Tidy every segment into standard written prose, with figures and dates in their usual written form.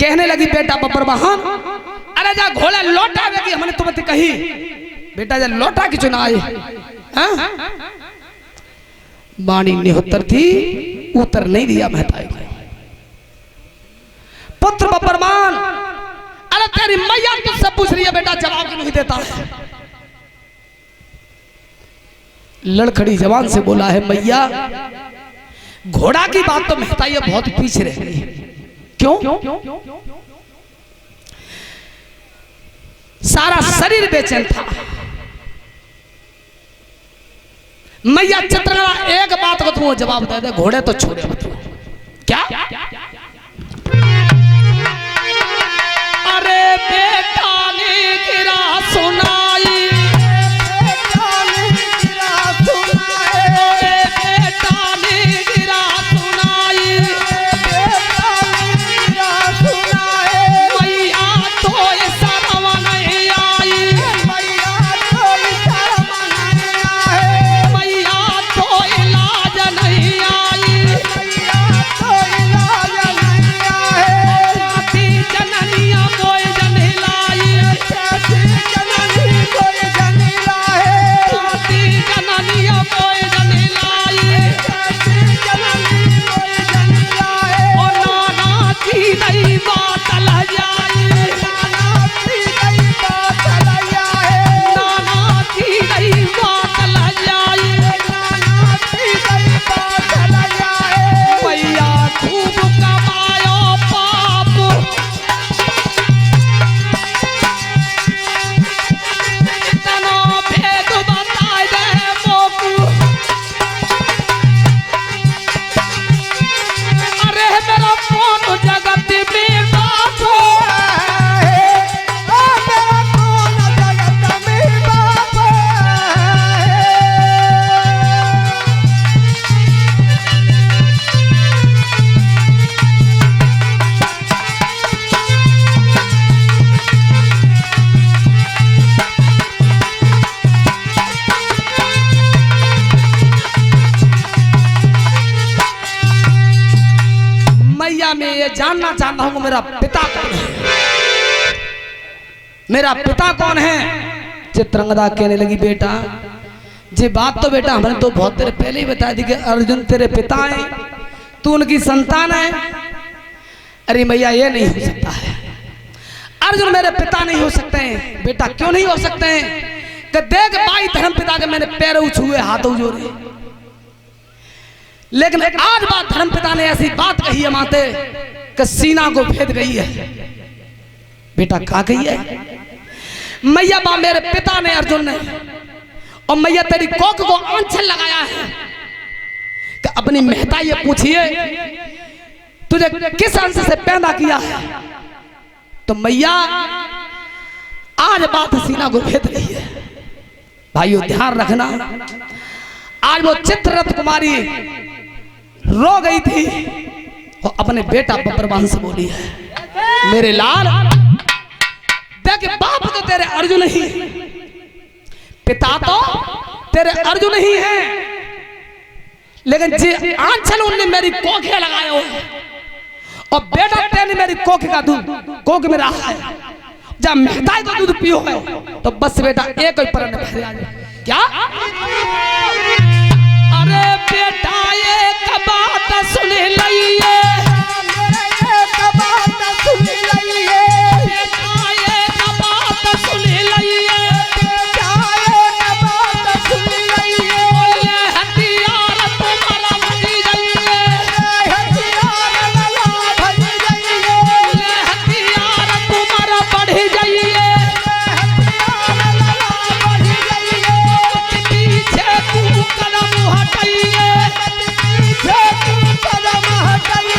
कहने लगी बेटा बब्बर बहान, अरे जा घोड़ा लौटा देगी, हमने तुमसे कही बेटा जा लौटा की चुनाई। बाणी निहोतर थी, उतर नहीं दिया महताई पुत्र बब्बरमान। अरे तेरी मैया तुझसे पूछ रही है बेटा, जवाब क्यों नहीं देता है? लड़खड़ी जवान से बोला है, मैया घोड़ा की बात तो महताई बहुत पीछे रह गई है। क्यों? सारा शरीर बेचैन था। मैया चित्रकला एक बात को तुम जवाब दे दे, घोड़े तो छोड़े मत। क्या? अरे बेटा ने गिरा सुनाई, बेटा ने गिरा सुनाई, बेटा ने गिरा सुनाई, बेटा ने गिरा सुनाई। मैया तो शर्म नहीं आई, मैया तो शर्म नहीं आई, मैया तो इलाज नहीं आई, मैया तो इलाज नहीं आई। साथी जननिया कोई जन लाई, साथी जननी कोई जन लाई, साथी जननिया कोई जन लाई, साथी जननी कोई जन लाई। ओ नाना की नई बात ल जाए, नाना की नई बात ल जाए, नाना की नई बात ल जाए, नाना की नई बात ल जाए। मैया खूब कमायो पाप, इतना भेद बताए दे मोकू। अरे मेरा कौन जगत में बाप है, ओ मेरा कौन जगत में बाप है। मैया मैं ये जानना चाहता हूं मेरा पिता कौन है, मेरा पिता कौन है? चित्रंगदा कहने लगी बेटा ये बात तो बेटा हमने तो बहुत देर पहले ही बता दी कि अर्जुन तेरे पिता हैं, तू उनकी संतान है। अरे मैया ये नहीं हो सकता है, अर्जुन मेरे पिता नहीं हो सकते हैं। बेटा क्यों नहीं हो सकते हैं? कि देख भाई धर्म पिता के मैंने पैर छुए, हाथों जोड़े, लेकिन आज बात धर्म पिता ने ऐसी बात कही है माते कि सीना को भेद गई है। बेटा कहा गई है? मैया बा मेरे पिता ने अर्जुन ने, और मैया तेरी कोक को आंचल लगाया है कि अपनी महता ये पूछिए तुझे किस अंश से पैदा किया है। तो मैया आज बात सीना को भेद रही है। भाइयों ध्यान रखना, आज वो चित्ररथ कुमारी रो गई थी और अपने बेटा बब्बरवाहन से बोली है, मेरे लाल देख बाप तो तेरे अर्जुन ही, पिता तो तेरे अर्जुन ही है, लेकिन जी आंचल उनने मेरी कोखे लगाए हो और बेटा तेने मेरी कोखे का दूध कोख में रहा है। जब महताई का दूध पियो है तो बस बेटा एक ही पर भरे आ जाए। क्या? अरे बेटा एक बात सुन लइए, एक बात सुन लइए, बेटा एक बात सुन लइए, बेटा एक बात सुन लइए। बोले हथियार तुम्हारा भज जाइए, हथियार लला भज जाइए, बोले हथियार तुम्हारा बढ़ जाइए, हथियार लला बढ़ जाइए। पीछे तू कदम हटाइए, पीछे तू कदम हटाइए।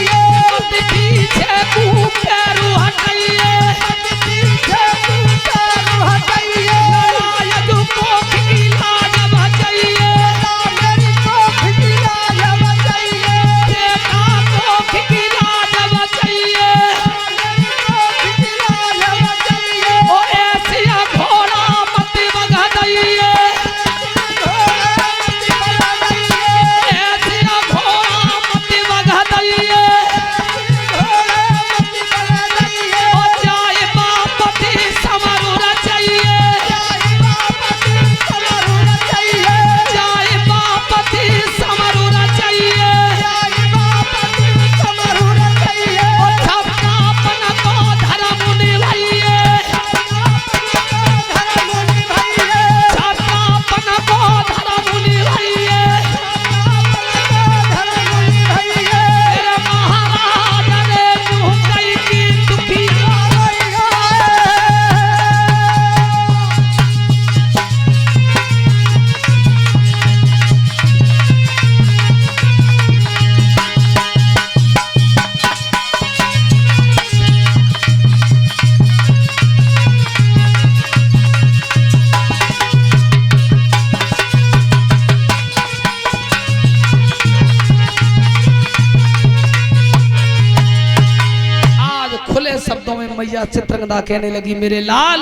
खुले शब्दों में मैया चित्रंगदा कहने लगी, मेरे लाल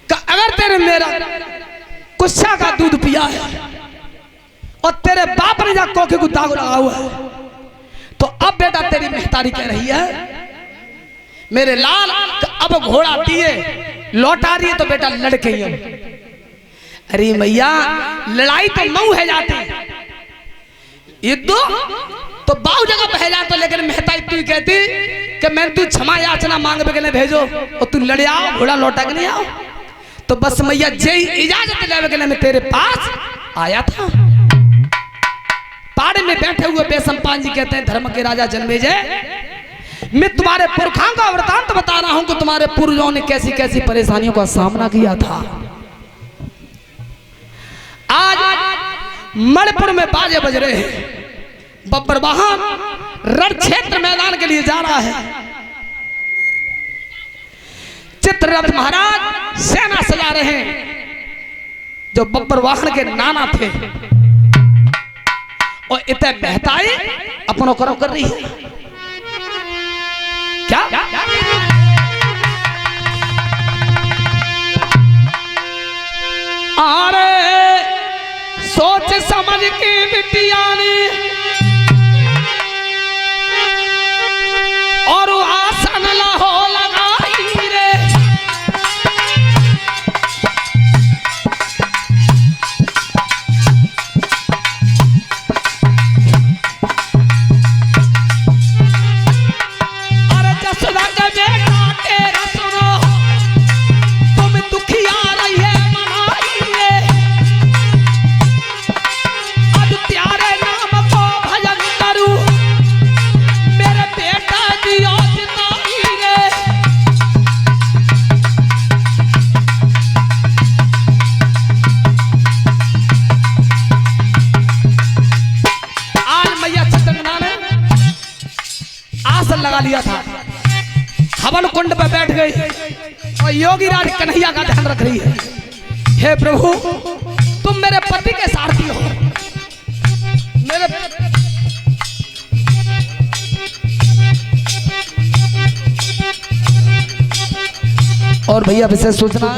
का अगर तेरे मेरा कुत्सा का दूध पिया है और तेरे बाप ने जा कोके को दाग लगा हुआ है, तो अब बेटा तेरी महतारी कह रही है मेरे लाल अब घोड़ा दिए लौटा रही है तो बेटा लड़के ही। अरे मैया लड़ाई तो मऊ है जाती, युद्ध तो बाऊ जगह बह जाता, लेकिन महतारी तू कहती कि मैं तू क्षमा याचना मांग के भेजो और तू लड़े आओ घोड़ा लौटा के नहीं आओ। तो बस मैया जय इजाजत लेवे के मैं तेरे पास आया था। पाड़े में बैठे हुए बेसम्पान जी कहते हैं धर्म के राजा जन्मेजय, मैं तुम्हारे पुरखों का वृतांत बता रहा हूं कि तुम्हारे पूर्वजों ने कैसी कैसी परेशानियों का सामना किया था। आज मणिपुर में बाजे बज रहे हैं, बब्बर वाहन रण क्षेत्र मैदान के लिए जा रहा है। चित्ररथ महाराज सेना सजा रहे हैं, जो बब्बर वाहन के नाना थे, और इतने महताई अपनों करो कर रही है क्या? अरे सोच समझ के बिटिया ने और आसन लाहो लगाई रे, अरे जसोदा के बेटा तेरा सुनो तुम दुखिया रही है मनाई रे, अब प्यारे नाम को भजन करूं मेरे बेटा दियो जिताई रे। आज मैया चित्रंगदा ने आसन लगा लिया था, हवन कुंड पर बैठ गई और योगी राज कन्हैया का ध्यान रख रही है। हे प्रभु तुम मेरे पति के सारथी हो, मेरे और भैया विशेष सूचना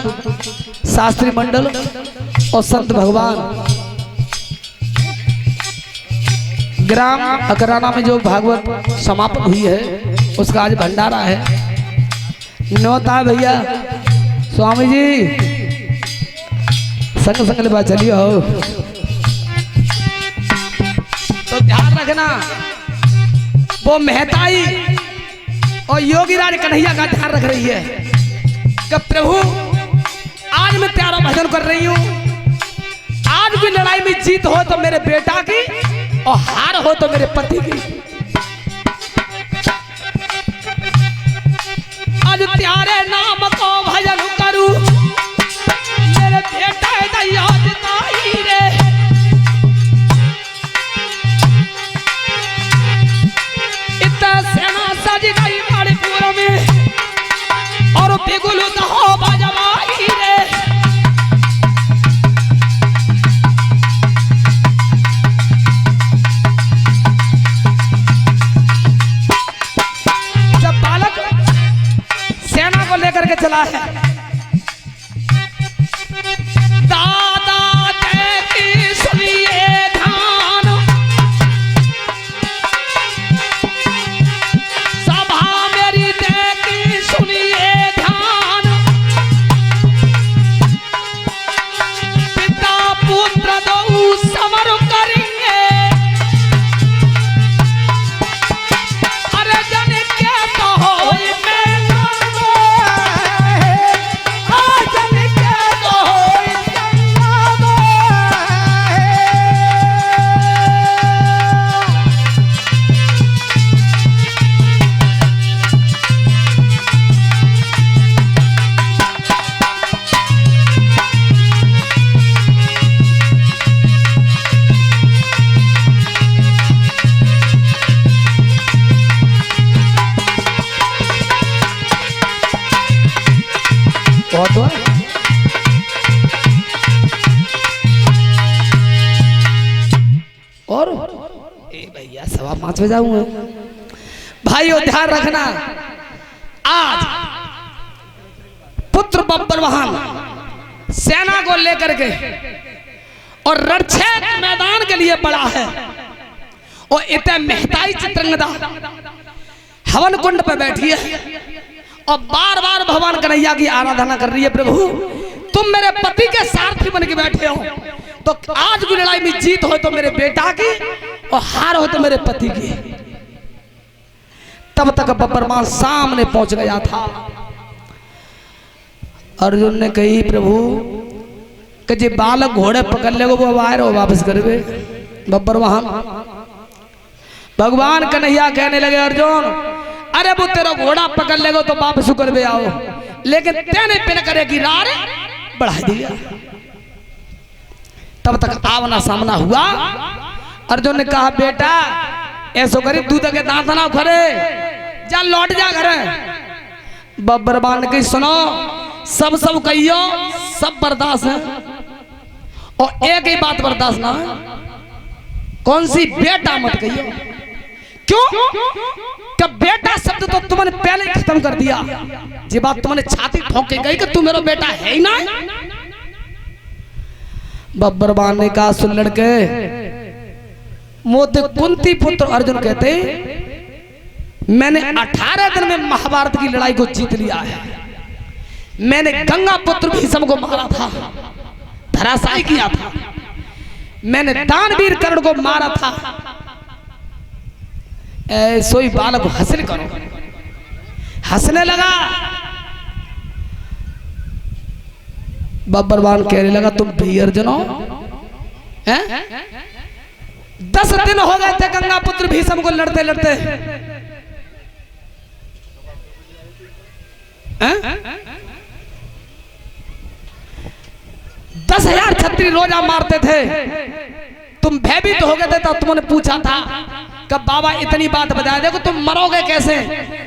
शास्त्री मंडल और संत भगवान ग्राम अकराना में जो भागवत समापन हुई है उसका आज भंडारा है। न्योता भैया स्वामी जी संग संग ले बात चलिए हो, तो ध्यान रखना वो महताई और योगी राज कन्हैया का ध्यान रख रही है कि प्रभु आज मैं प्यारा भजन कर रही हूँ, आज भी लड़ाई में जीत हो तो मेरे बेटा की और हार हो तो मेरे पति की। आज प्यारे नाम को भजन करूं मेरे बेटा दैया जिताई रे, इतना सेना सज गई मणिपुर में और बिगुल हो बजवाई रे। जब बालक सेना को लेकर के चला है, दादा कहती सुनिए ध्यान, सभा मेरी देखी सुनिए ध्यान, पिता पुत्र दो समर करेंगे, अरे जन के तो हो बहुत और ए भैया 5:15 बजे जाऊंगा। भाइयों ध्यान रखना आज पुत्र बब्बरवाहन सेना को लेकर के और रणक्षेत्र मैदान के लिए पड़ा है और इतने महताई चित्रंगदा हवन कुंड पे बैठी है और बार बार भगवान कन्हैया की आराधना कर रही है। प्रभु तुम मेरे पति के सारथी बन के बैठे हो, तो आज की लड़ाई में जीत हो तो मेरे बेटा की और हार हो तो मेरे पति की। तब तक बब्बरवाहन सामने पहुंच गया था। अर्जुन ने कही प्रभु कि जे बालक घोड़े पकड़ ले वो वायर हो वापस करवे। बब्बरवाहन भगवान कन्हैया कहने लगे अर्जुन अरे वो तेरा घोड़ा पकड़ लेगा तो वापस करवे आओ, लेकिन तेने पिन करे की रार बढ़ा दिया। तब तक आमना सामना हुआ। अर्जुन ने कहा बेटा ऐसो करी दूध के दांत ना उखड़े, जा लौट जा घर। बब्बरवाहन ने कही सुनो सब कहियो सब बर्दाश्त है और एक ही बात बर्दाश्त ना है, कौन सी? बेटा मत कहियो। क्यों? कि बेटा शब्द तो तुमने पहले ही खत्म कर दिया। ये बात तुमने छाती ठोक के कही कि तू मेरा बेटा है ही ना। बब्बरवाहन ने कहा सुन लड़के, मोते कुंती पुत्र अर्जुन कहते मैंने 18 दिन में महाभारत की लड़ाई को जीत लिया है। मैंने गंगा पुत्र भीष्म को मारा था, धराशायी किया था। मैंने दानवीर कर्ण को मारा था। ऐसो ही बालक को हंसने करो। हंसने लगा। बब्बरवाहन कहने लगा तुम भी अर्जुन हो? 10 दिन हो गए थे गंगा पुत्र भीष्म को लड़ते लड़ते। 10,000 छत्री रोजा मारते थे। तुम भयभीत हो गए थे तो तुमने पूछा था कि बाबा इतनी बात बताया, देखो तुम मरोगे कैसे?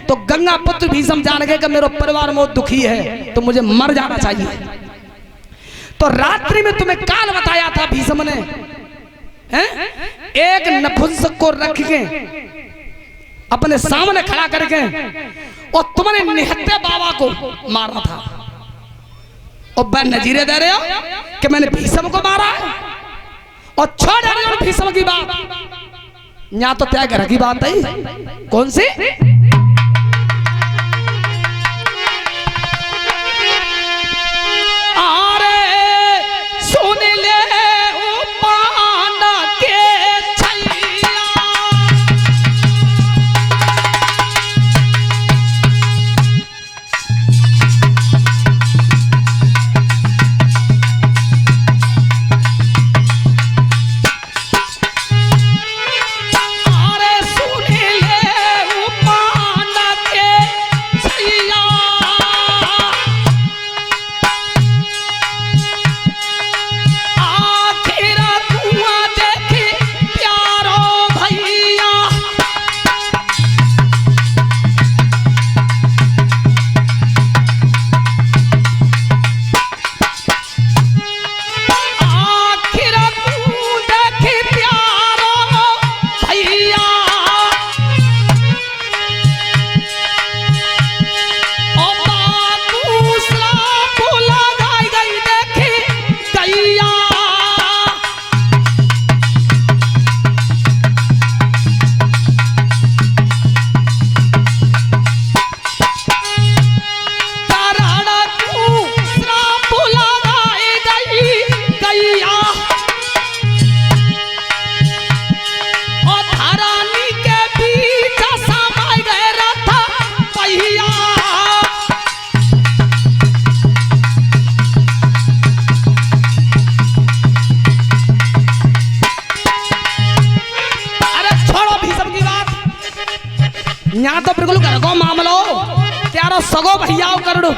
तो गंगा पुत्र भीष्म जान गए कि मेरा परिवार बहुत दुखी है तो मुझे मर जाना चाहिए। तो रात्रि में तुम्हें काल बताया था भीष्म ने, एक नपुंसक को रख के अपने सामने खड़ा करके और तुमने निहत्ते बाबा को मारा था। और वह नजीरे दे रहे हो कि मैंने भीष्म को मारा है और छोड़ रहे हो भीष्म की बात। यहाँ तो त्याग घर की बात है। कौन सी? अरे सुन ले उपान के छैया, यहाँ तो बिल्कुल घर को मामलो त्यारो सगो भैया करो।